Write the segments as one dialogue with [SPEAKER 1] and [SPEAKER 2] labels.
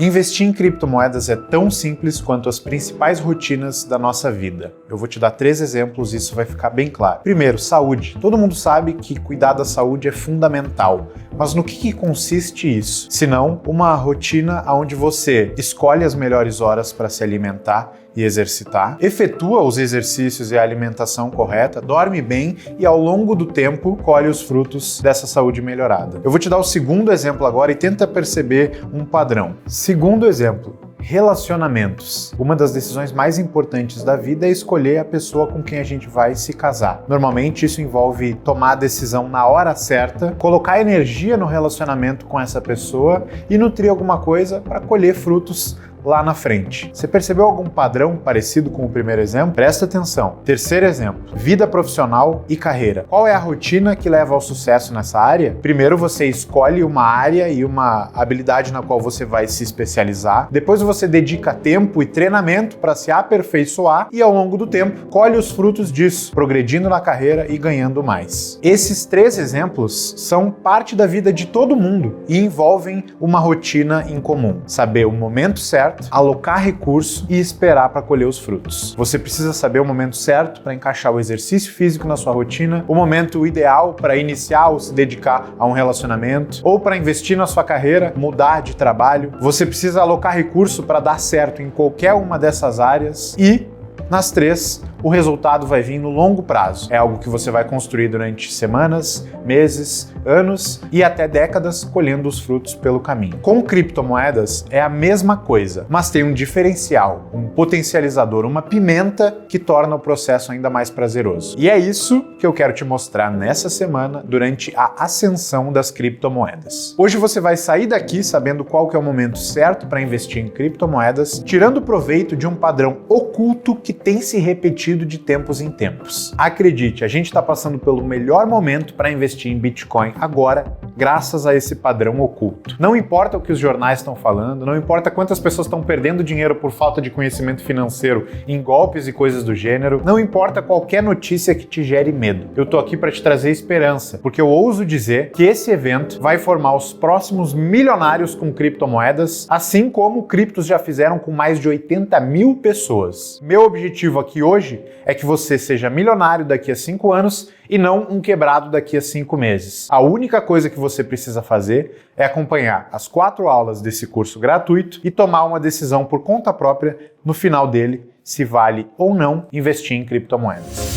[SPEAKER 1] Investir em criptomoedas é tão simples quanto as principais rotinas da nossa vida. Eu vou te dar 3 exemplos e isso vai ficar bem claro. Primeiro, saúde. Todo mundo sabe que cuidar da saúde é fundamental, mas no que consiste isso? Se não, uma rotina onde você escolhe as melhores horas para se alimentar e exercitar, efetua os exercícios e a alimentação correta, dorme bem e ao longo do tempo colhe os frutos dessa saúde melhorada. Eu vou te dar o segundo exemplo agora e tenta perceber um padrão. Segundo exemplo, relacionamentos. Uma das decisões mais importantes da vida é escolher a pessoa com quem a gente vai se casar. Normalmente isso envolve tomar a decisão na hora certa, colocar energia no relacionamento com essa pessoa e nutrir alguma coisa para colher frutos lá na frente. Você percebeu algum padrão parecido com o primeiro exemplo? Presta atenção. Terceiro exemplo, vida profissional e carreira. Qual é a rotina que leva ao sucesso nessa área? Primeiro você escolhe uma área e uma habilidade na qual você vai se especializar. Depois você dedica tempo e treinamento para se aperfeiçoar e ao longo do tempo colhe os frutos disso, progredindo na carreira e ganhando mais. Esses 3 exemplos são parte da vida de todo mundo e envolvem uma rotina em comum. Saber o momento certo, alocar recurso e esperar para colher os frutos. Você precisa saber o momento certo para encaixar o exercício físico na sua rotina, o momento ideal para iniciar ou se dedicar a um relacionamento, ou para investir na sua carreira, mudar de trabalho. Você precisa alocar recurso para dar certo em qualquer uma dessas áreas e, nas 3, o resultado vai vir no longo prazo. É algo que você vai construir durante semanas, meses, anos e até décadas, colhendo os frutos pelo caminho. Com criptomoedas é a mesma coisa, mas tem um diferencial, um potencializador, uma pimenta que torna o processo ainda mais prazeroso. E é isso que eu quero te mostrar nessa semana durante a ascensão das criptomoedas. Hoje você vai sair daqui sabendo qual que é o momento certo para investir em criptomoedas, tirando proveito de um padrão oculto que tem se repetido de tempos em tempos. Acredite, a gente está passando pelo melhor momento para investir em Bitcoin agora, graças a esse padrão oculto. Não importa o que os jornais estão falando, não importa quantas pessoas estão perdendo dinheiro por falta de conhecimento financeiro em golpes e coisas do gênero, não importa qualquer notícia que te gere medo. Eu tô aqui para te trazer esperança, porque eu ouso dizer que esse evento vai formar os próximos milionários com criptomoedas, assim como criptos já fizeram com mais de 80 mil pessoas. Meu objetivo aqui hoje é que você seja milionário daqui a 5 anos e não um quebrado daqui a 5 meses. A única coisa que você precisa fazer é acompanhar as 4 aulas desse curso gratuito e tomar uma decisão por conta própria no final dele, se vale ou não investir em criptomoedas.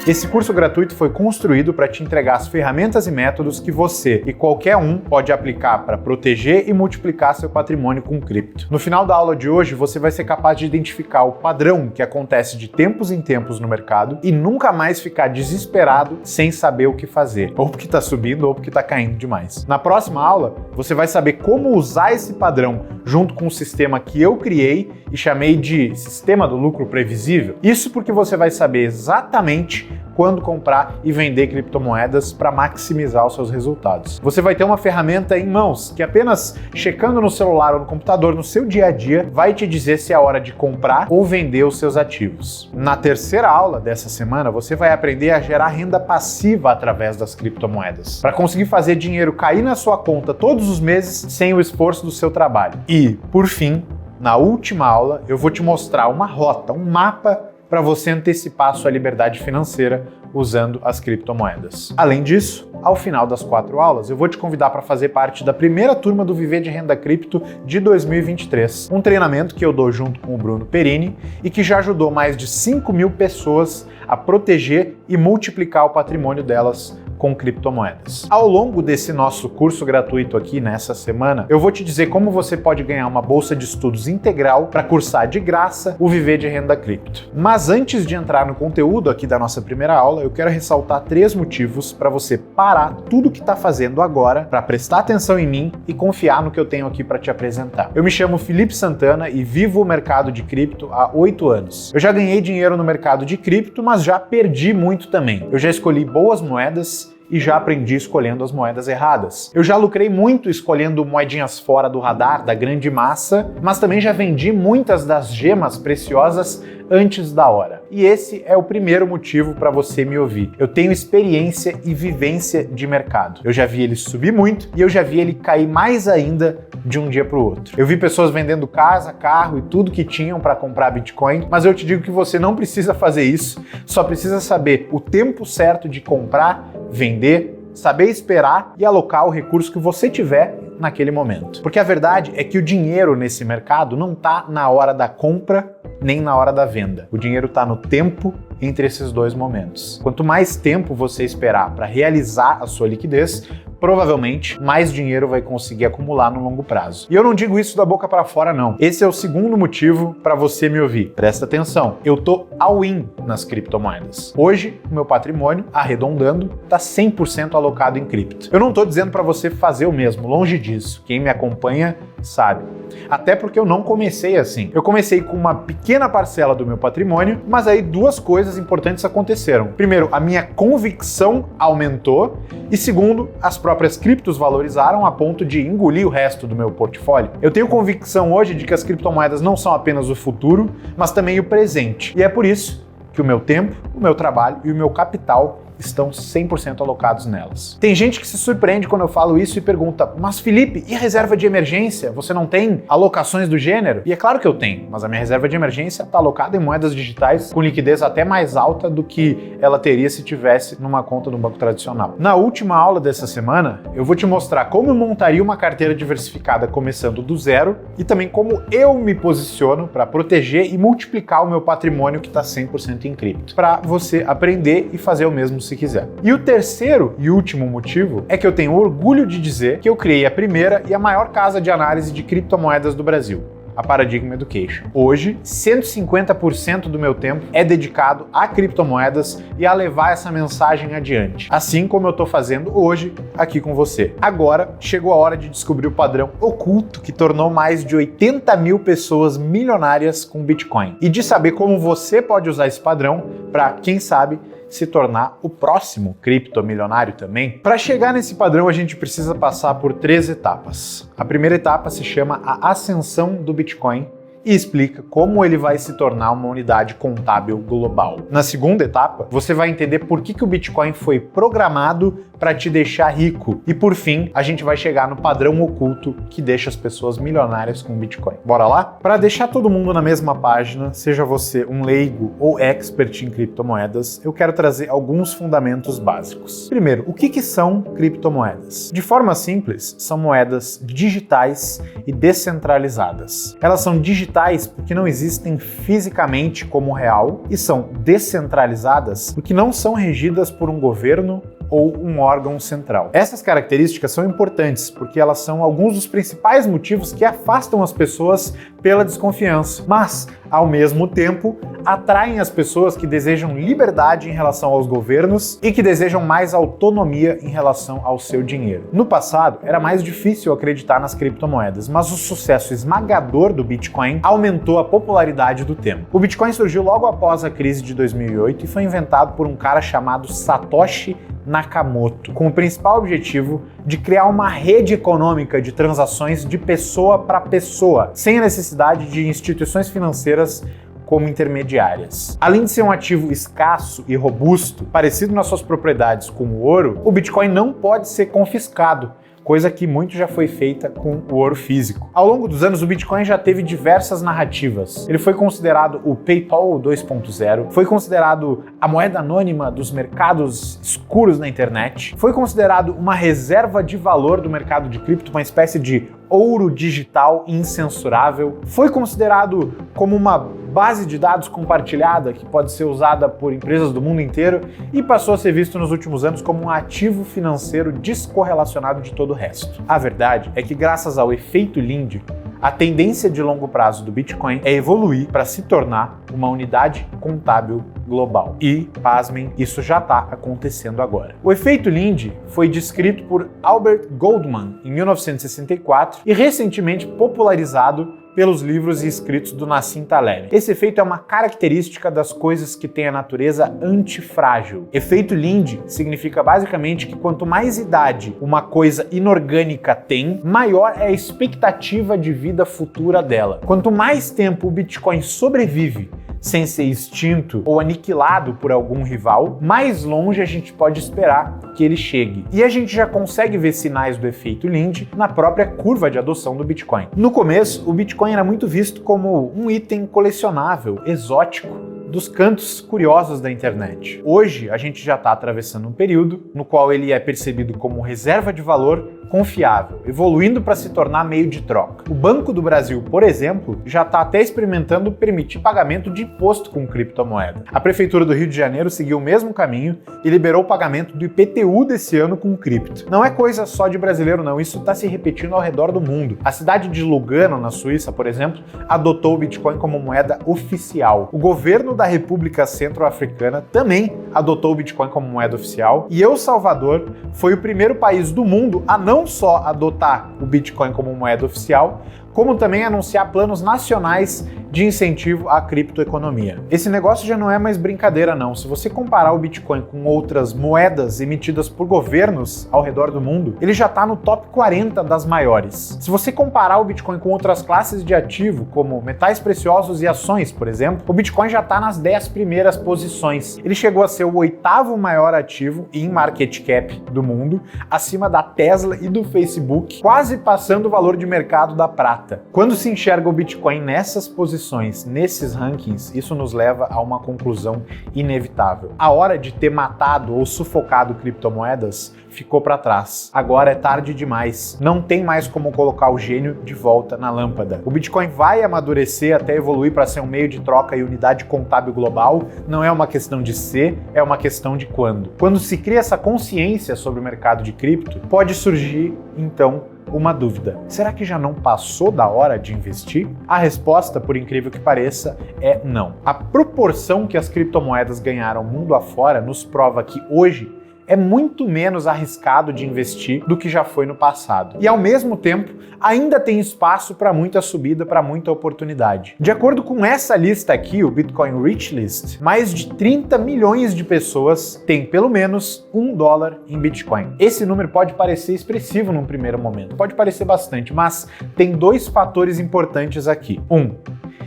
[SPEAKER 1] Esse curso gratuito foi construído para te entregar as ferramentas e métodos que você e qualquer um pode aplicar para proteger e multiplicar seu patrimônio com cripto. No final da aula de hoje, você vai ser capaz de identificar o padrão que acontece de tempos em tempos no mercado e nunca mais ficar desesperado sem saber o que fazer, ou porque está subindo ou porque está caindo demais. Na próxima aula, você vai saber como usar esse padrão junto com um sistema que eu criei e chamei de Sistema do Lucro Previsível. Isso porque você vai saber exatamente quando comprar e vender criptomoedas para maximizar os seus resultados. Você vai ter uma ferramenta em mãos que apenas checando no celular ou no computador no seu dia a dia vai te dizer se é hora de comprar ou vender os seus ativos. Na terceira aula dessa semana, você vai aprender a gerar renda passiva através das criptomoedas, para conseguir fazer dinheiro cair na sua conta todos os meses sem o esforço do seu trabalho. E, por fim, na última aula, eu vou te mostrar uma rota, um mapa para você antecipar a sua liberdade financeira usando as criptomoedas. Além disso, ao final das 4 aulas, eu vou te convidar para fazer parte da primeira turma do Viver de Renda Cripto de 2023, um treinamento que eu dou junto com o Bruno Perini e que já ajudou mais de 5 mil pessoas a proteger e multiplicar o patrimônio delas com criptomoedas. Ao longo desse nosso curso gratuito aqui nessa semana, eu vou te dizer como você pode ganhar uma bolsa de estudos integral para cursar de graça o Viver de Renda Cripto. Mas antes de entrar no conteúdo aqui da nossa primeira aula, eu quero ressaltar 3 motivos para você parar tudo que está fazendo agora, para prestar atenção em mim e confiar no que eu tenho aqui para te apresentar. Eu me chamo Felipe Santana e vivo o mercado de cripto há 8 anos. Eu já ganhei dinheiro no mercado de cripto, mas já perdi muito também. Eu já escolhi boas moedas e já aprendi escolhendo as moedas erradas. Eu já lucrei muito escolhendo moedinhas fora do radar, da grande massa, mas também já vendi muitas das gemas preciosas antes da hora. E esse é o primeiro motivo para você me ouvir. Eu tenho experiência e vivência de mercado. Eu já vi ele subir muito e eu já vi ele cair mais ainda de um dia para o outro. Eu vi pessoas vendendo casa, carro e tudo que tinham para comprar Bitcoin, mas eu te digo que você não precisa fazer isso, só precisa saber o tempo certo de comprar, vender, saber esperar e alocar o recurso que você tiver naquele momento. Porque a verdade é que o dinheiro nesse mercado não está na hora da compra nem na hora da venda. O dinheiro está no tempo entre esses dois momentos. Quanto mais tempo você esperar para realizar a sua liquidez, provavelmente mais dinheiro vai conseguir acumular no longo prazo. E eu não digo isso da boca para fora, não. Esse é o segundo motivo para você me ouvir. Presta atenção, eu tô all-in nas criptomoedas. Hoje, o meu patrimônio, arredondando, está 100% alocado em cripto. Eu não tô dizendo para você fazer o mesmo, longe disso. Quem me acompanha sabe. Até porque eu não comecei assim. Eu comecei com uma pequena parcela do meu patrimônio, mas aí duas coisas importantes aconteceram. Primeiro, a minha convicção aumentou e segundo, as próprias criptos valorizaram a ponto de engolir o resto do meu portfólio. Eu tenho convicção hoje de que as criptomoedas não são apenas o futuro, mas também o presente. E é por isso que o meu tempo, o meu trabalho e o meu capital estão 100% alocados nelas. Tem gente que se surpreende quando eu falo isso e pergunta: mas Felipe, e reserva de emergência? Você não tem alocações do gênero? E é claro que eu tenho, mas a minha reserva de emergência está alocada em moedas digitais com liquidez até mais alta do que ela teria se tivesse numa conta no banco tradicional. Na última aula dessa semana, eu vou te mostrar como eu montaria uma carteira diversificada começando do zero e também como eu me posiciono para proteger e multiplicar o meu patrimônio que está 100% em cripto, para você aprender e fazer o mesmo se quiser. E o terceiro e último motivo é que eu tenho orgulho de dizer que eu criei a primeira e a maior casa de análise de criptomoedas do Brasil, a Paradigm Education. Hoje, 150% do meu tempo é dedicado a criptomoedas e a levar essa mensagem adiante, assim como eu estou fazendo hoje aqui com você. Agora, chegou a hora de descobrir o padrão oculto que tornou mais de 80 mil pessoas milionárias com Bitcoin e de saber como você pode usar esse padrão para, quem sabe, se tornar o próximo criptomilionário também. Para chegar nesse padrão, a gente precisa passar por 3 etapas. A primeira etapa se chama a ascensão do Bitcoin e explica como ele vai se tornar uma unidade contábil global. Na segunda etapa, você vai entender por que o Bitcoin foi programado para te deixar rico. E por fim, a gente vai chegar no padrão oculto que deixa as pessoas milionárias com Bitcoin. Bora lá? Para deixar todo mundo na mesma página, seja você um leigo ou expert em criptomoedas, eu quero trazer alguns fundamentos básicos. Primeiro, o que são criptomoedas? De forma simples, são moedas digitais e descentralizadas. Elas são digitais porque não existem fisicamente como real e são descentralizadas porque não são regidas por um governo ou um órgão central. Essas características são importantes porque elas são alguns dos principais motivos que afastam as pessoas pela desconfiança, mas, ao mesmo tempo, atraem as pessoas que desejam liberdade em relação aos governos e que desejam mais autonomia em relação ao seu dinheiro. No passado, era mais difícil acreditar nas criptomoedas, mas o sucesso esmagador do Bitcoin aumentou a popularidade do tema. O Bitcoin surgiu logo após a crise de 2008 e foi inventado por um cara chamado Satoshi Nakamoto, com o principal objetivo de criar uma rede econômica de transações de pessoa para pessoa, sem a necessidade de instituições financeiras como intermediárias. Além de ser um ativo escasso e robusto, parecido nas suas propriedades com o ouro, o Bitcoin não pode ser confiscado, coisa que muito já foi feita com o ouro físico. Ao longo dos anos, o Bitcoin já teve diversas narrativas. Ele foi considerado o PayPal 2.0, foi considerado a moeda anônima dos mercados escuros na internet, foi considerado uma reserva de valor do mercado de cripto, uma espécie de ouro digital incensurável, foi considerado como uma base de dados compartilhada que pode ser usada por empresas do mundo inteiro e passou a ser visto nos últimos anos como um ativo financeiro descorrelacionado de todo o resto. A verdade é que, graças ao efeito Lindy, a tendência de longo prazo do Bitcoin é evoluir para se tornar uma unidade contábil global. E, pasmem, isso já está acontecendo agora. O efeito Lindy foi descrito por Albert Goldman em 1964 e recentemente popularizado pelos livros e escritos do Nassim Taleb. Esse efeito é uma característica das coisas que têm a natureza antifrágil. Efeito Lindy significa basicamente que quanto mais idade uma coisa inorgânica tem, maior é a expectativa de vida futura dela. Quanto mais tempo o Bitcoin sobrevive sem ser extinto ou aniquilado por algum rival, mais longe a gente pode esperar que ele chegue. E a gente já consegue ver sinais do efeito Linde na própria curva de adoção do Bitcoin. No começo, o Bitcoin era muito visto como um item colecionável, exótico, dos cantos curiosos da internet. Hoje, a gente já está atravessando um período no qual ele é percebido como reserva de valor confiável, evoluindo para se tornar meio de troca. O Banco do Brasil, por exemplo, já está até experimentando permitir pagamento de imposto com criptomoeda. A Prefeitura do Rio de Janeiro seguiu o mesmo caminho e liberou o pagamento do IPTU desse ano com cripto. Não é coisa só de brasileiro não, isso está se repetindo ao redor do mundo. A cidade de Lugano, na Suíça, por exemplo, adotou o Bitcoin como moeda oficial. O governo da República Centro-Africana também adotou o Bitcoin como moeda oficial e El Salvador foi o primeiro país do mundo a não só adotar o Bitcoin como moeda oficial, como também anunciar planos nacionais de incentivo à criptoeconomia. Esse negócio já não é mais brincadeira não. Se você comparar o Bitcoin com outras moedas emitidas por governos ao redor do mundo, ele já está no top 40 das maiores. Se você comparar o Bitcoin com outras classes de ativo, como metais preciosos e ações, por exemplo, o Bitcoin já está nas 10 primeiras posições. Ele chegou a ser o 8º maior ativo em market cap do mundo, acima da Tesla e do Facebook, quase passando o valor de mercado da prata. Quando se enxerga o Bitcoin nessas posições, nesses rankings, isso nos leva a uma conclusão inevitável. A hora de ter matado ou sufocado criptomoedas ficou para trás. Agora é tarde demais. Não tem mais como colocar o gênio de volta na lâmpada. O Bitcoin vai amadurecer até evoluir para ser um meio de troca e unidade contábil global. Não é uma questão de ser, é uma questão de quando. Quando se cria essa consciência sobre o mercado de cripto, pode surgir, então, uma dúvida. Será que já não passou da hora de investir? A resposta, por incrível que pareça, é não. A proporção que as criptomoedas ganharam mundo afora nos prova que hoje é muito menos arriscado de investir do que já foi no passado. E ao mesmo tempo, ainda tem espaço para muita subida, para muita oportunidade. De acordo com essa lista aqui, o Bitcoin Rich List, mais de 30 milhões de pessoas têm pelo menos $1 em Bitcoin. Esse número pode parecer expressivo num primeiro momento, pode parecer bastante, mas tem dois fatores importantes aqui.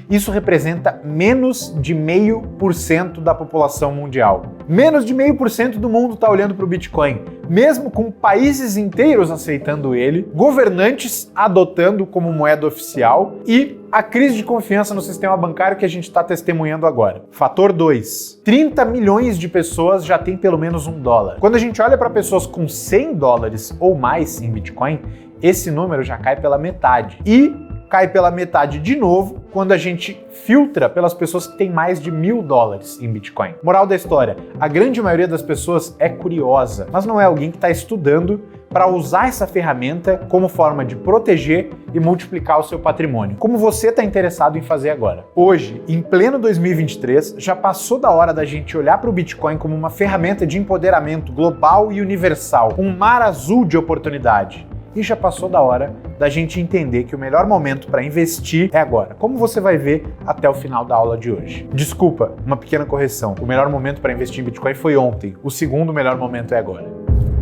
[SPEAKER 1] Isso representa menos de 0,5% da população mundial. Menos de 0,5% do mundo está olhando para o Bitcoin, mesmo com países inteiros aceitando ele, governantes adotando como moeda oficial e a crise de confiança no sistema bancário que a gente está testemunhando agora. Fator 2. 30 milhões de pessoas já têm pelo menos $1. Quando a gente olha para pessoas com $100 ou mais em Bitcoin, esse número já cai pela metade. E cai pela metade de novo quando a gente filtra pelas pessoas que têm mais de $1.000 em Bitcoin. Moral da história, a grande maioria das pessoas é curiosa, mas não é alguém que está estudando para usar essa ferramenta como forma de proteger e multiplicar o seu patrimônio, como você está interessado em fazer agora. Hoje, em pleno 2023, já passou da hora da gente olhar para o Bitcoin como uma ferramenta de empoderamento global e universal, um mar azul de oportunidade. E já passou da hora da gente entender que o melhor momento para investir é agora, como você vai ver até o final da aula de hoje. Desculpa, uma pequena correção. O melhor momento para investir em Bitcoin foi ontem. O segundo melhor momento é agora.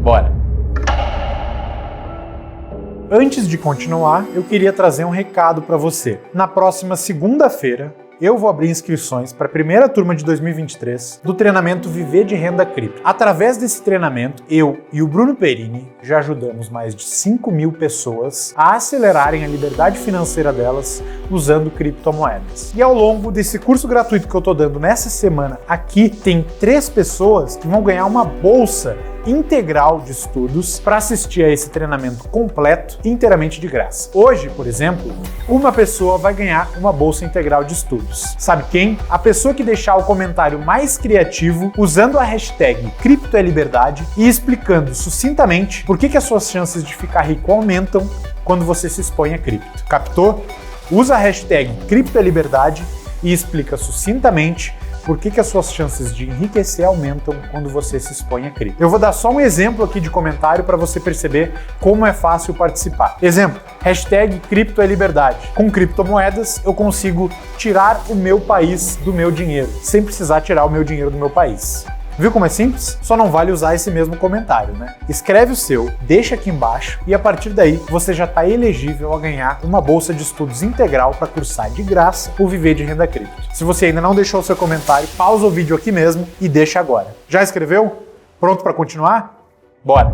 [SPEAKER 1] Bora! Antes de continuar, eu queria trazer um recado para você. Na próxima segunda-feira, eu vou abrir inscrições para a primeira turma de 2023 do treinamento Viver de Renda Cripto. Através desse treinamento, eu e o Bruno Perini já ajudamos mais de 5.000 pessoas a acelerarem a liberdade financeira delas usando criptomoedas. E ao longo desse curso gratuito que eu estou dando nessa semana aqui, tem 3 pessoas que vão ganhar uma bolsa integral de estudos para assistir a esse treinamento completo inteiramente de graça. Hoje, por exemplo, uma pessoa vai ganhar uma bolsa integral de estudos. Sabe quem? A pessoa que deixar o comentário mais criativo usando a hashtag CriptoELiberdade e explicando sucintamente por que as suas chances de ficar rico aumentam quando você se expõe a cripto. Captou? Usa a hashtag CriptoELiberdade e explica sucintamente por que as suas chances de enriquecer aumentam quando você se expõe a cripto. Eu vou dar só um exemplo aqui de comentário para você perceber como é fácil participar. Exemplo, hashtag CriptoELiberdade. Com criptomoedas eu consigo tirar o meu país do meu dinheiro, sem precisar tirar o meu dinheiro do meu país. Viu como é simples? Só não vale usar esse mesmo comentário, né? Escreve o seu, deixa aqui embaixo e a partir daí você já está elegível a ganhar uma bolsa de estudos integral para cursar de graça o Viver de Renda Cripto. Se você ainda não deixou o seu comentário, pausa o vídeo aqui mesmo e deixa agora. Já escreveu? Pronto para continuar? Bora!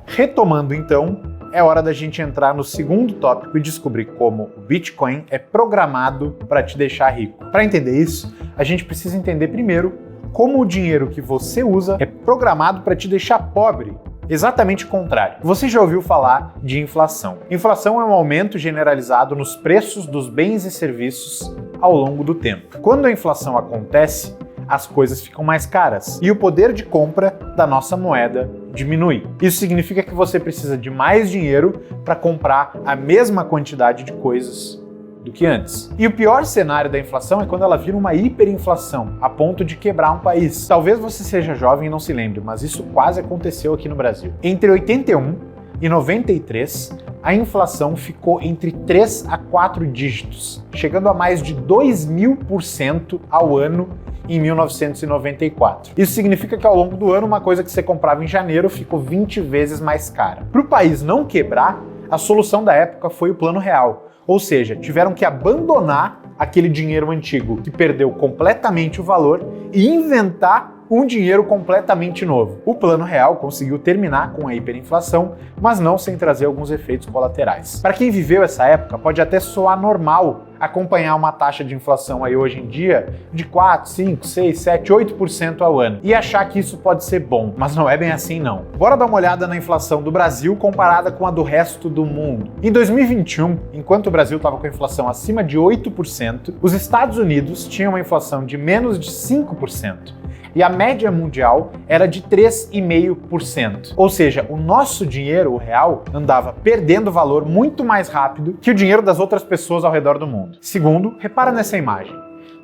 [SPEAKER 1] Retomando então, é hora da gente entrar no segundo tópico e descobrir como o Bitcoin é programado para te deixar rico. Para entender isso, a gente precisa entender primeiro como o dinheiro que você usa é programado para te deixar pobre. Exatamente o contrário. Você já ouviu falar de inflação. Inflação é um aumento generalizado nos preços dos bens e serviços ao longo do tempo. Quando a inflação acontece, as coisas ficam mais caras e o poder de compra da nossa moeda diminui. Isso significa que você precisa de mais dinheiro para comprar a mesma quantidade de coisas do que antes. E o pior cenário da inflação é quando ela vira uma hiperinflação, a ponto de quebrar um país. Talvez você seja jovem e não se lembre, mas isso quase aconteceu aqui no Brasil. Entre 81 e 93, a inflação ficou entre 3 a 4 dígitos, chegando a mais de 2.000% ao ano em 1994. Isso significa que ao longo do ano, uma coisa que você comprava em janeiro ficou 20 vezes mais cara. Para o país não quebrar, a solução da época foi o Plano Real, ou seja, tiveram que abandonar aquele dinheiro antigo que perdeu completamente o valor e inventar um dinheiro completamente novo. O Plano Real conseguiu terminar com a hiperinflação, mas não sem trazer alguns efeitos colaterais. Para quem viveu essa época, pode até soar normal acompanhar uma taxa de inflação aí hoje em dia de 4, 5, 6, 7, 8% ao ano e achar que isso pode ser bom, mas não é bem assim não. Bora dar uma olhada na inflação do Brasil comparada com a do resto do mundo. Em 2021, enquanto o Brasil estava com a inflação acima de 8%, os Estados Unidos tinham uma inflação de menos de 5%. E a média mundial era de 3,5%. Ou seja, o nosso dinheiro, o real, andava perdendo valor muito mais rápido que o dinheiro das outras pessoas ao redor do mundo. Segundo, repara nessa imagem.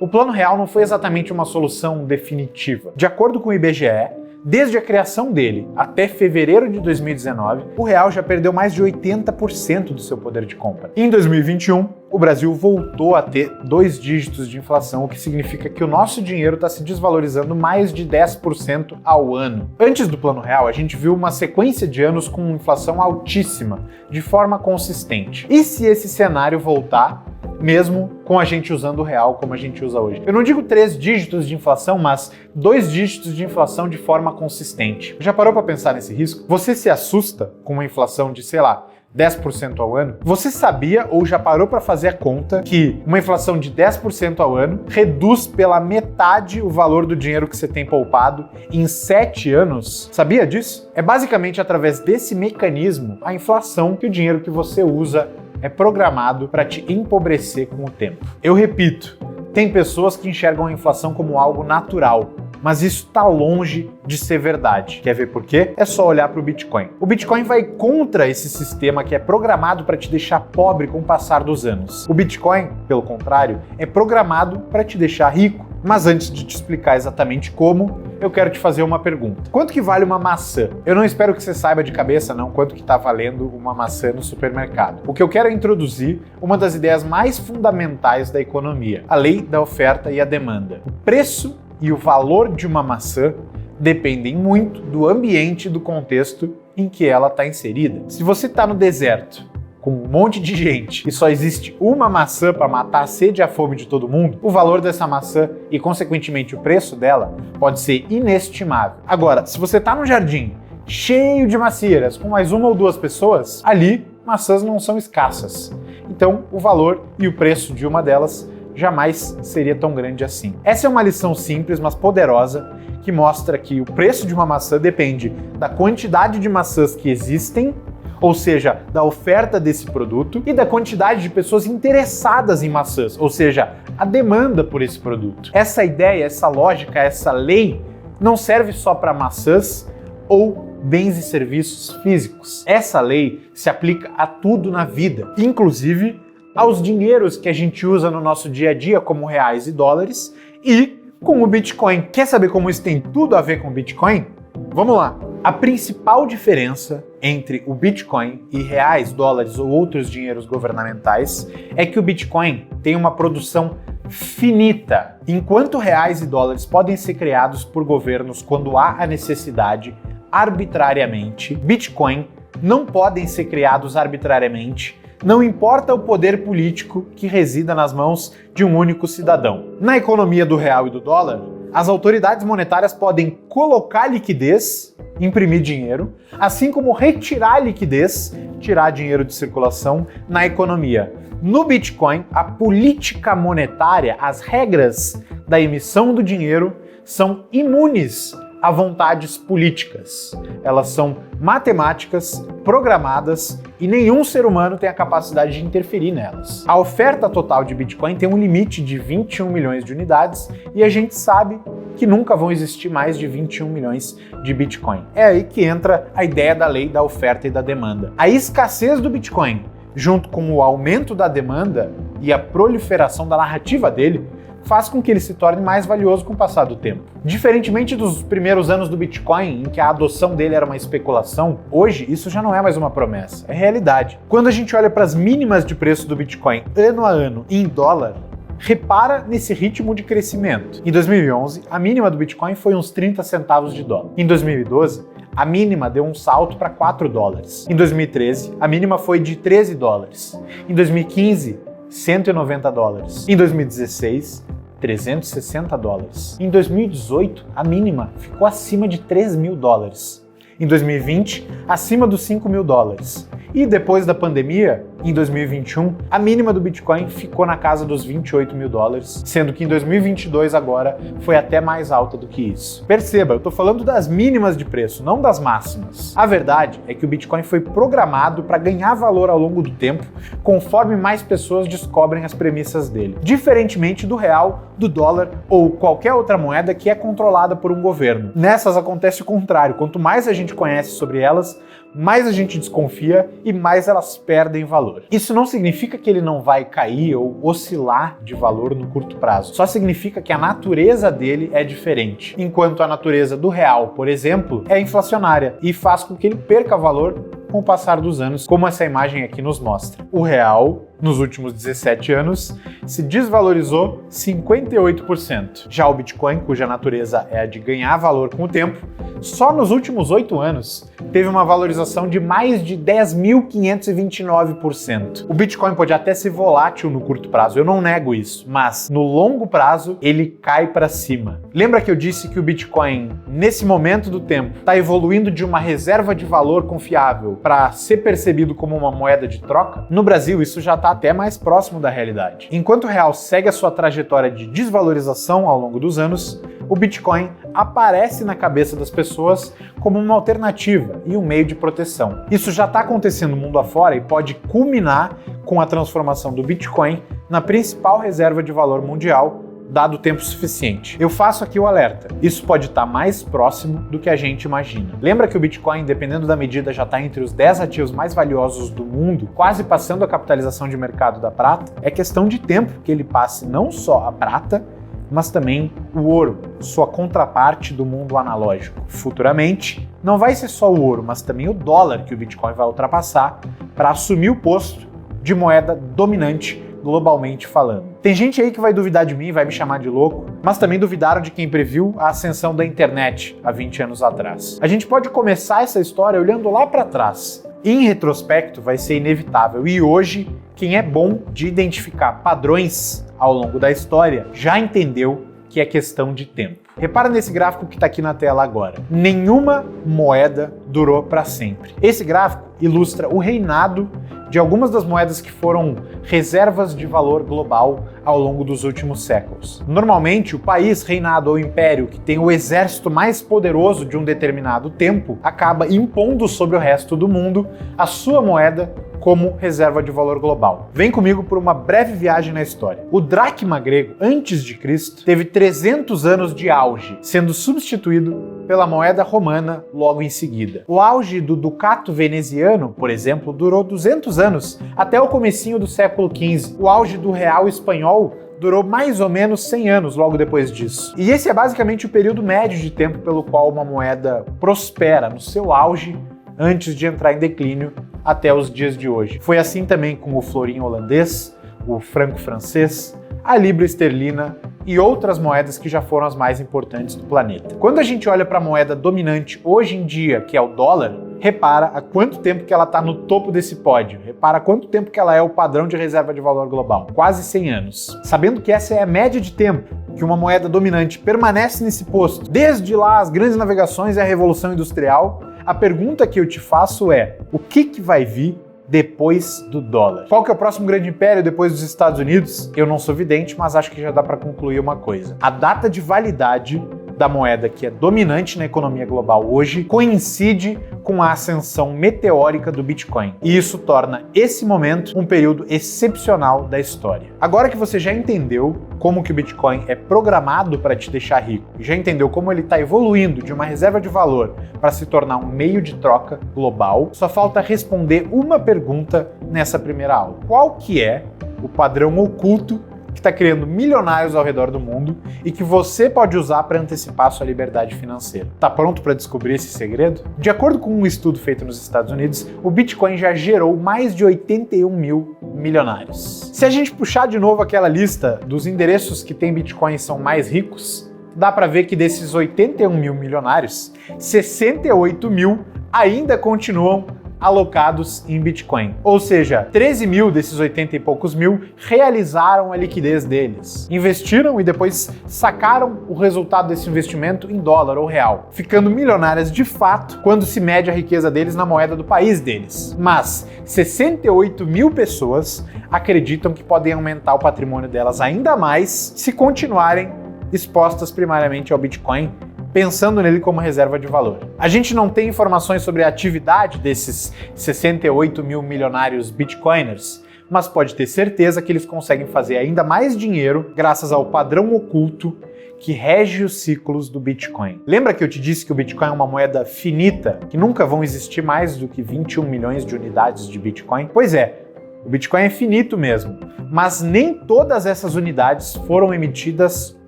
[SPEAKER 1] O Plano Real não foi exatamente uma solução definitiva. De acordo com o IBGE, desde a criação dele até fevereiro de 2019, o real já perdeu mais de 80% do seu poder de compra. Em 2021, o Brasil voltou a ter 2 dígitos de inflação, o que significa que o nosso dinheiro está se desvalorizando mais de 10% ao ano. Antes do Plano Real, a gente viu uma sequência de anos com inflação altíssima, de forma consistente. E se esse cenário voltar, mesmo com a gente usando o real como a gente usa hoje? Eu não digo 3 dígitos de inflação, mas 2 dígitos de inflação de forma consistente. Já parou para pensar nesse risco? Você se assusta com uma inflação de, sei lá, 10% ao ano? Você sabia ou já parou para fazer a conta que uma inflação de 10% ao ano reduz pela metade o valor do dinheiro que você tem poupado em 7 anos? Sabia disso? É basicamente através desse mecanismo, a inflação, que o dinheiro que você usa é programado para te empobrecer com o tempo. Eu repito, tem pessoas que enxergam a inflação como algo natural, mas isso está longe de ser verdade. Quer ver por quê? É só olhar para o Bitcoin. O Bitcoin vai contra esse sistema que é programado para te deixar pobre com o passar dos anos. O Bitcoin, pelo contrário, é programado para te deixar rico. Mas antes de te explicar exatamente como, eu quero te fazer uma pergunta. Quanto que vale uma maçã? Eu não espero que você saiba de cabeça não quanto que está valendo uma maçã no supermercado. O que eu quero é introduzir uma das ideias mais fundamentais da economia, a lei da oferta e a demanda. O preço e o valor de uma maçã dependem muito do ambiente e do contexto em que ela está inserida. Se você está no deserto, com um monte de gente e só existe uma maçã para matar a sede e a fome de todo mundo, o valor dessa maçã e, consequentemente, o preço dela pode ser inestimável. Agora, se você está num jardim cheio de macieiras com mais 1 ou 2 pessoas, ali maçãs não são escassas. Então, o valor e o preço de uma delas jamais seria tão grande assim. Essa é uma lição simples, mas poderosa, que mostra que o preço de uma maçã depende da quantidade de maçãs que existem, ou seja, da oferta desse produto, e da quantidade de pessoas interessadas em maçãs, ou seja, a demanda por esse produto. Essa ideia, essa lógica, essa lei não serve só para maçãs ou bens e serviços físicos. Essa lei se aplica a tudo na vida, inclusive aos dinheiros que a gente usa no nosso dia a dia, como reais e dólares, e com o Bitcoin. Quer saber como isso tem tudo a ver com o Bitcoin? Vamos lá! A principal diferença entre o Bitcoin e reais, dólares ou outros dinheiros governamentais é que o Bitcoin tem uma produção finita. Enquanto reais e dólares podem ser criados por governos quando há a necessidade, arbitrariamente, Bitcoin não podem ser criados arbitrariamente, não importa o poder político que resida nas mãos de um único cidadão. Na economia do real e do dólar, as autoridades monetárias podem colocar liquidez, imprimir dinheiro, assim como retirar liquidez, tirar dinheiro de circulação na economia. No Bitcoin, a política monetária, as regras da emissão do dinheiro são imunes a vontades políticas. Elas são matemáticas, programadas e nenhum ser humano tem a capacidade de interferir nelas. A oferta total de Bitcoin tem um limite de 21 milhões de unidades e a gente sabe que nunca vão existir mais de 21 milhões de Bitcoin. É aí que entra a ideia da lei da oferta e da demanda. A escassez do Bitcoin, junto com o aumento da demanda e a proliferação da narrativa dele, faz com que ele se torne mais valioso com o passar do tempo. Diferentemente dos primeiros anos do Bitcoin, em que a adoção dele era uma especulação, hoje isso já não é mais uma promessa, é realidade. Quando a gente olha para as mínimas de preço do Bitcoin ano a ano em dólar, repara nesse ritmo de crescimento. Em 2011, a mínima do Bitcoin foi uns 30 centavos de dólar. Em 2012, a mínima deu um salto para 4 dólares. Em 2013, a mínima foi de 13 dólares. Em 2015, 190 dólares. Em 2016, 360 dólares. Em 2018, a mínima ficou acima de 3 mil dólares. Em 2020, acima dos 5 mil dólares. E depois da pandemia, em 2021, a mínima do Bitcoin ficou na casa dos 28 mil dólares, sendo que em 2022 agora foi até mais alta do que isso. Perceba, eu tô falando das mínimas de preço, não das máximas. A verdade é que o Bitcoin foi programado para ganhar valor ao longo do tempo, conforme mais pessoas descobrem as premissas dele. Diferentemente do real, do dólar ou qualquer outra moeda que é controlada por um governo. Nessas acontece o contrário, quanto mais a gente conhece sobre elas, mais a gente desconfia e mais elas perdem valor. Isso não significa que ele não vai cair ou oscilar de valor no curto prazo. Só significa que a natureza dele é diferente. Enquanto a natureza do real, por exemplo, é inflacionária e faz com que ele perca valor com o passar dos anos, como essa imagem aqui nos mostra. O real, nos últimos 17 anos, se desvalorizou 58%. Já o Bitcoin, cuja natureza é a de ganhar valor com o tempo, só nos últimos 8 anos teve uma valorização de mais de 10.529%. O Bitcoin pode até ser volátil no curto prazo, eu não nego isso, mas no longo prazo ele cai para cima. Lembra que eu disse que o Bitcoin, nesse momento do tempo, está evoluindo de uma reserva de valor confiável para ser percebido como uma moeda de troca? No Brasil, isso já está até mais próximo da realidade. Enquanto o real segue a sua trajetória de desvalorização ao longo dos anos, o Bitcoin aparece na cabeça das pessoas como uma alternativa e um meio de proteção. Isso já está acontecendo no mundo afora e pode culminar com a transformação do Bitcoin na principal reserva de valor mundial, dado o tempo suficiente. Eu faço aqui o alerta. Isso pode estar mais próximo do que a gente imagina. Lembra que o Bitcoin, dependendo da medida, já está entre os 10 ativos mais valiosos do mundo, quase passando a capitalização de mercado da prata? É questão de tempo que ele passe não só a prata, mas também o ouro, sua contraparte do mundo analógico. Futuramente, não vai ser só o ouro, mas também o dólar que o Bitcoin vai ultrapassar para assumir o posto de moeda dominante globalmente falando. Tem gente aí que vai duvidar de mim, vai me chamar de louco, mas também duvidaram de quem previu a ascensão da internet há 20 anos atrás. A gente pode começar essa história olhando lá para trás. Em retrospecto, vai ser inevitável. E hoje, quem é bom de identificar padrões ao longo da história já entendeu que é questão de tempo. Repara nesse gráfico que está aqui na tela agora. Nenhuma moeda durou para sempre. Esse gráfico ilustra o reinado de algumas das moedas que foram reservas de valor global ao longo dos últimos séculos. Normalmente, o país, reinado ou império que tem o exército mais poderoso de um determinado tempo acaba impondo sobre o resto do mundo a sua moeda como reserva de valor global. Vem comigo por uma breve viagem na história. O dracma grego, antes de Cristo, teve 300 anos de auge, sendo substituído pela moeda romana logo em seguida. O auge do ducato veneziano, por exemplo, durou 200 anos, até o comecinho do século XV. O auge do real espanhol durou mais ou menos 100 anos logo depois disso. E esse é basicamente o período médio de tempo pelo qual uma moeda prospera no seu auge antes de entrar em declínio até os dias de hoje. Foi assim também com o florim holandês, o franco francês, a libra esterlina e outras moedas que já foram as mais importantes do planeta. Quando a gente olha para a moeda dominante hoje em dia, que é o dólar, repara há quanto tempo que ela está no topo desse pódio. Repara há quanto tempo que ela é o padrão de reserva de valor global. Quase 100 anos. Sabendo que essa é a média de tempo que uma moeda dominante permanece nesse posto, desde lá as grandes navegações e a Revolução Industrial, a pergunta que eu te faço é: o que vai vir depois do dólar? Qual que é o próximo grande império depois dos Estados Unidos? Eu não sou vidente, mas acho que já dá para concluir uma coisa. A data de validade da moeda que é dominante na economia global hoje coincide com a ascensão meteórica do Bitcoin. E isso torna esse momento um período excepcional da história. Agora que você já entendeu como que o Bitcoin é programado para te deixar rico, já entendeu como ele está evoluindo de uma reserva de valor para se tornar um meio de troca global, só falta responder uma pergunta nessa primeira aula. Qual que é o padrão oculto que está criando milionários ao redor do mundo e que você pode usar para antecipar sua liberdade financeira? Tá pronto para descobrir esse segredo? De acordo com um estudo feito nos Estados Unidos, o Bitcoin já gerou mais de 81 mil milionários. Se a gente puxar de novo aquela lista dos endereços que tem Bitcoin e são mais ricos, dá para ver que desses 81 mil milionários, 68 mil ainda continuam alocados em Bitcoin. Ou seja, 13 mil desses 80 e poucos mil realizaram a liquidez deles. Investiram e depois sacaram o resultado desse investimento em dólar ou real, ficando milionárias de fato quando se mede a riqueza deles na moeda do país deles. Mas 68 mil pessoas acreditam que podem aumentar o patrimônio delas ainda mais se continuarem expostas primariamente ao Bitcoin, pensando nele como reserva de valor. A gente não tem informações sobre a atividade desses 68 mil milionários bitcoiners, mas pode ter certeza que eles conseguem fazer ainda mais dinheiro graças ao padrão oculto que rege os ciclos do Bitcoin. Lembra que eu te disse que o Bitcoin é uma moeda finita, que nunca vão existir mais do que 21 milhões de unidades de Bitcoin? Pois é, o Bitcoin é finito mesmo, mas nem todas essas unidades foram emitidas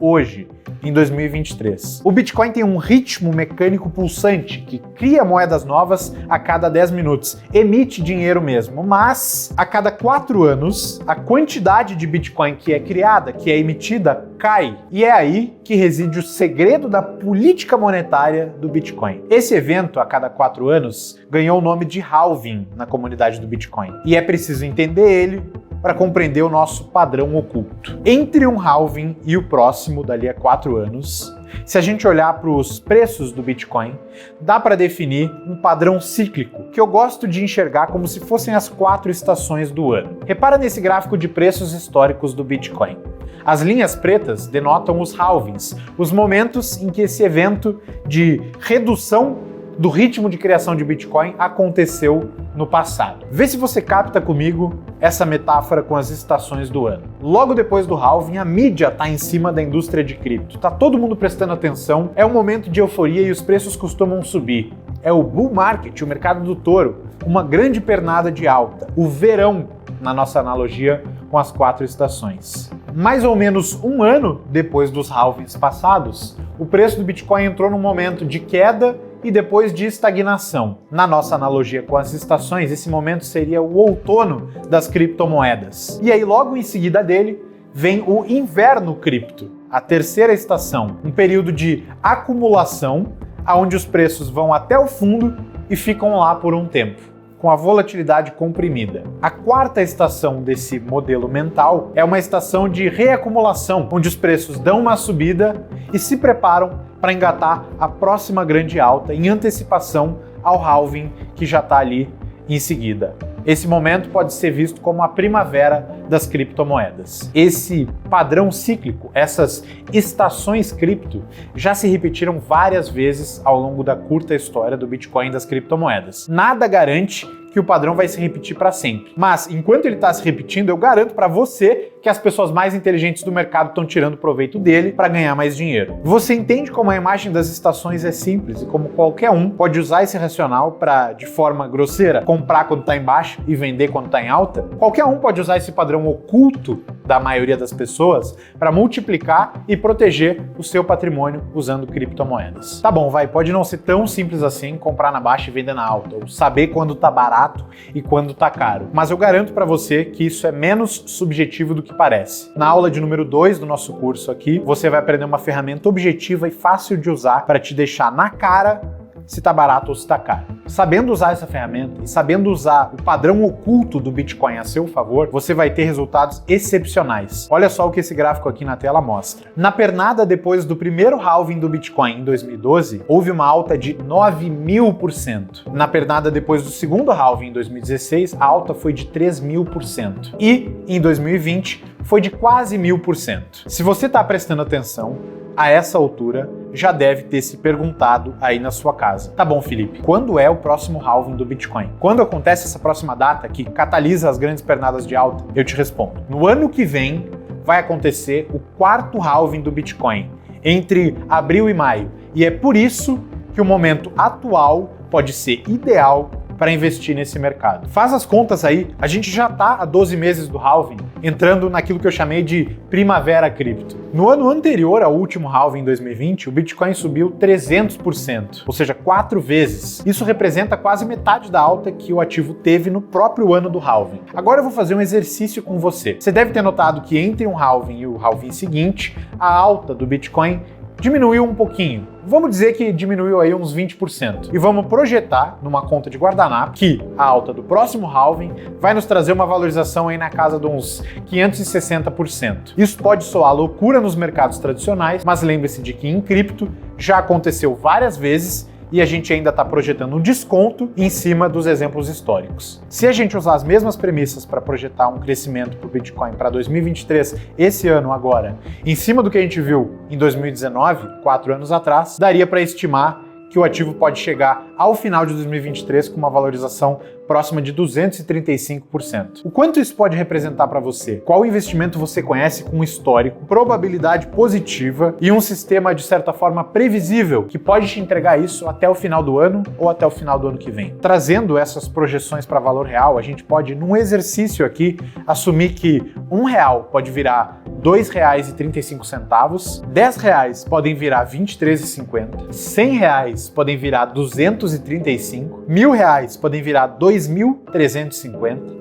[SPEAKER 1] hoje, em 2023. O Bitcoin tem um ritmo mecânico pulsante que cria moedas novas a cada 10 minutos, emite dinheiro mesmo, mas a cada 4 anos a quantidade de Bitcoin que é criada, que é emitida, cai. E é aí que reside o segredo da política monetária do Bitcoin. Esse evento, a cada 4 anos, ganhou o nome de halving na comunidade do Bitcoin. E é preciso entender ele para compreender o nosso padrão oculto. Entre um halving e o próximo, dali a 4 anos, se a gente olhar para os preços do Bitcoin, dá para definir um padrão cíclico, que eu gosto de enxergar como se fossem as 4 estações do ano. Repara nesse gráfico de preços históricos do Bitcoin. As linhas pretas denotam os halvings, os momentos em que esse evento de redução do ritmo de criação de Bitcoin aconteceu no passado. Vê se você capta comigo essa metáfora com as estações do ano. Logo depois do halving, a mídia está em cima da indústria de cripto. Tá todo mundo prestando atenção, é um momento de euforia e os preços costumam subir. É o bull market, o mercado do touro, uma grande pernada de alta. O verão, na nossa analogia com as 4 estações. Mais ou menos um ano depois dos halvings passados, o preço do Bitcoin entrou num momento de queda e depois de estagnação. Na nossa analogia com as estações, esse momento seria o outono das criptomoedas. E aí, logo em seguida dele, vem o inverno cripto, a terceira estação, um período de acumulação, onde os preços vão até o fundo e ficam lá por um tempo, com a volatilidade comprimida. A quarta estação desse modelo mental é uma estação de reacumulação, onde os preços dão uma subida e se preparam para engatar a próxima grande alta em antecipação ao halving que já está ali em seguida. Esse momento pode ser visto como a primavera das criptomoedas. Esse padrão cíclico, essas estações cripto, já se repetiram várias vezes ao longo da curta história do Bitcoin e das criptomoedas. Nada garante que o padrão vai se repetir para sempre. Mas, enquanto ele está se repetindo, eu garanto para você que as pessoas mais inteligentes do mercado estão tirando proveito dele para ganhar mais dinheiro. Você entende como a imagem das estações é simples e como qualquer um pode usar esse racional para, de forma grosseira, comprar quando está em baixa e vender quando está em alta? Qualquer um pode usar esse padrão oculto da maioria das pessoas para multiplicar e proteger o seu patrimônio usando criptomoedas. Tá bom, pode não ser tão simples assim comprar na baixa e vender na alta, ou saber quando tá barato barato e quando tá caro. Mas eu garanto para você que isso é menos subjetivo do que parece. Na aula de número 2 do nosso curso aqui, você vai aprender uma ferramenta objetiva e fácil de usar para te deixar na cara se tá barato ou se tá caro. Sabendo usar essa ferramenta e sabendo usar o padrão oculto do Bitcoin a seu favor, você vai ter resultados excepcionais. Olha só o que esse gráfico aqui na tela mostra. Na pernada depois do primeiro halving do Bitcoin em 2012, houve uma alta de 9.000%. Na pernada depois do segundo halving em 2016, a alta foi de 3.000%. E em 2020 foi de quase 1.000%. Se você está prestando atenção, a essa altura, já deve ter se perguntado aí na sua casa. Tá bom, Felipe, quando é o próximo halving do Bitcoin? Quando acontece essa próxima data que catalisa as grandes pernadas de alta? Eu te respondo. No ano que vem, vai acontecer o quarto halving do Bitcoin, entre abril e maio. E é por isso que o momento atual pode ser ideal para investir nesse mercado. Faz as contas aí, a gente já está há 12 meses do halving, entrando naquilo que eu chamei de primavera cripto. No ano anterior ao último halving em 2020, o Bitcoin subiu 300%, ou seja, 4 vezes. Isso representa quase metade da alta que o ativo teve no próprio ano do halving. Agora eu vou fazer um exercício com você. Você deve ter notado que entre um halving e o halving seguinte, a alta do Bitcoin diminuiu um pouquinho. Vamos dizer que diminuiu aí uns 20%. E vamos projetar numa conta de guardanapo que a alta do próximo halving vai nos trazer uma valorização aí na casa de uns 560%. Isso pode soar loucura nos mercados tradicionais, mas lembre-se de que em cripto já aconteceu várias vezes e a gente ainda está projetando um desconto em cima dos exemplos históricos. Se a gente usar as mesmas premissas para projetar um crescimento para o Bitcoin para 2023, esse ano agora, em cima do que a gente viu em 2019, 4 anos atrás, daria para estimar que o ativo pode chegar ao final de 2023 com uma valorização próxima de 235%. O quanto isso pode representar para você? Qual investimento você conhece com histórico, probabilidade positiva e um sistema de certa forma previsível que pode te entregar isso até o final do ano ou até o final do ano que vem? Trazendo essas projeções para valor real, a gente pode, num exercício aqui, assumir que R$1 pode virar R$2,35, R$10 podem virar R$23,50, R$100 podem virar 235, R$1.000 podem virar 2.350,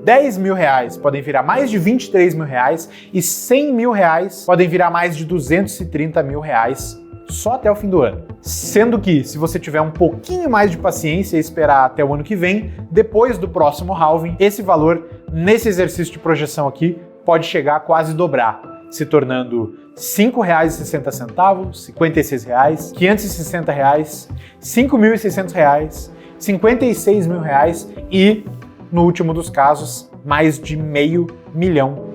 [SPEAKER 1] R$10.000 podem virar mais de R$23.000 e R$100.000 podem virar mais de R$230.000 só até o fim do ano. Sendo que, se você tiver um pouquinho mais de paciência e esperar até o ano que vem, depois do próximo halving, esse valor, nesse exercício de projeção aqui, pode chegar a quase dobrar, se tornando R$5,60, R$56, R$560, R$5.600, R$56.000 e, no último dos casos, mais de R$500 mil.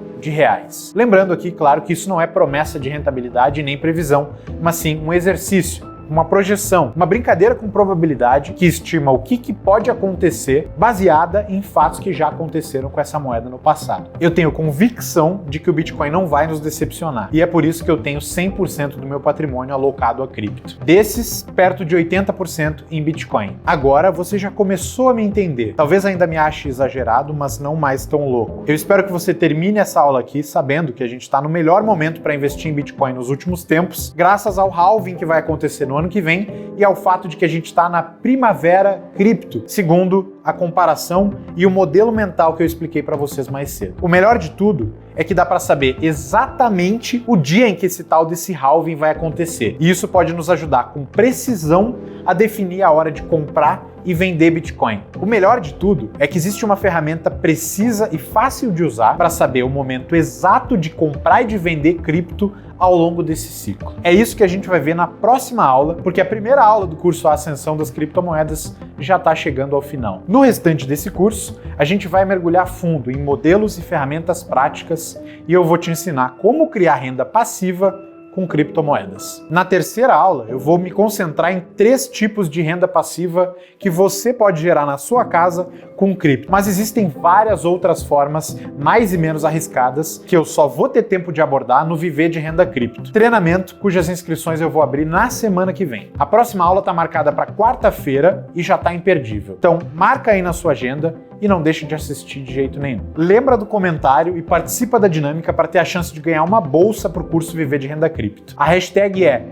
[SPEAKER 1] Lembrando aqui, claro, que isso não é promessa de rentabilidade nem previsão, mas sim um exercício, uma projeção, uma brincadeira com probabilidade que estima o que pode acontecer baseada em fatos que já aconteceram com essa moeda no passado. Eu tenho convicção de que o Bitcoin não vai nos decepcionar e é por isso que eu tenho 100% do meu patrimônio alocado a cripto. Desses, perto de 80% em Bitcoin. Agora você já começou a me entender. Talvez ainda me ache exagerado, mas não mais tão louco. Eu espero que você termine essa aula aqui sabendo que a gente está no melhor momento para investir em Bitcoin nos últimos tempos, graças ao halving que vai acontecer no ano que vem e ao fato de que a gente está na primavera cripto, segundo a comparação e o modelo mental que eu expliquei para vocês mais cedo. O melhor de tudo é que dá para saber exatamente o dia em que esse tal desse halving vai acontecer. E isso pode nos ajudar com precisão a definir a hora de comprar e vender Bitcoin. O melhor de tudo é que existe uma ferramenta precisa e fácil de usar para saber o momento exato de comprar e de vender cripto ao longo desse ciclo. É isso que a gente vai ver na próxima aula, porque a primeira aula do curso A Ascensão das Criptomoedas já está chegando ao final. No restante desse curso, a gente vai mergulhar fundo em modelos e ferramentas práticas e eu vou te ensinar como criar renda passiva com criptomoedas. Na terceira aula, eu vou me concentrar em 3 tipos de renda passiva que você pode gerar na sua casa com cripto. Mas existem várias outras formas, mais e menos arriscadas, que eu só vou ter tempo de abordar no Viver de Renda Cripto. Treinamento cujas inscrições eu vou abrir na semana que vem. A próxima aula está marcada para quarta-feira e já está imperdível. Então, marca aí na sua agenda e não deixe de assistir de jeito nenhum. Lembra do comentário e participa da dinâmica para ter a chance de ganhar uma bolsa para o curso Viver de Renda Cripto. A hashtag é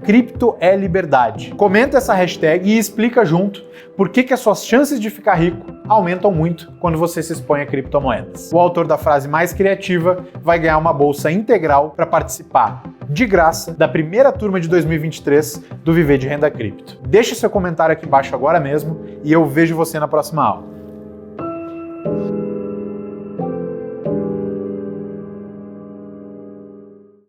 [SPEAKER 1] #CriptoELiberdade. Comenta essa hashtag e explica junto por que as suas chances de ficar rico aumentam muito quando você se expõe a criptomoedas. O autor da frase mais criativa vai ganhar uma bolsa integral para participar de graça da primeira turma de 2023 do Viver de Renda Cripto. Deixe seu comentário aqui embaixo agora mesmo e eu vejo você na próxima aula.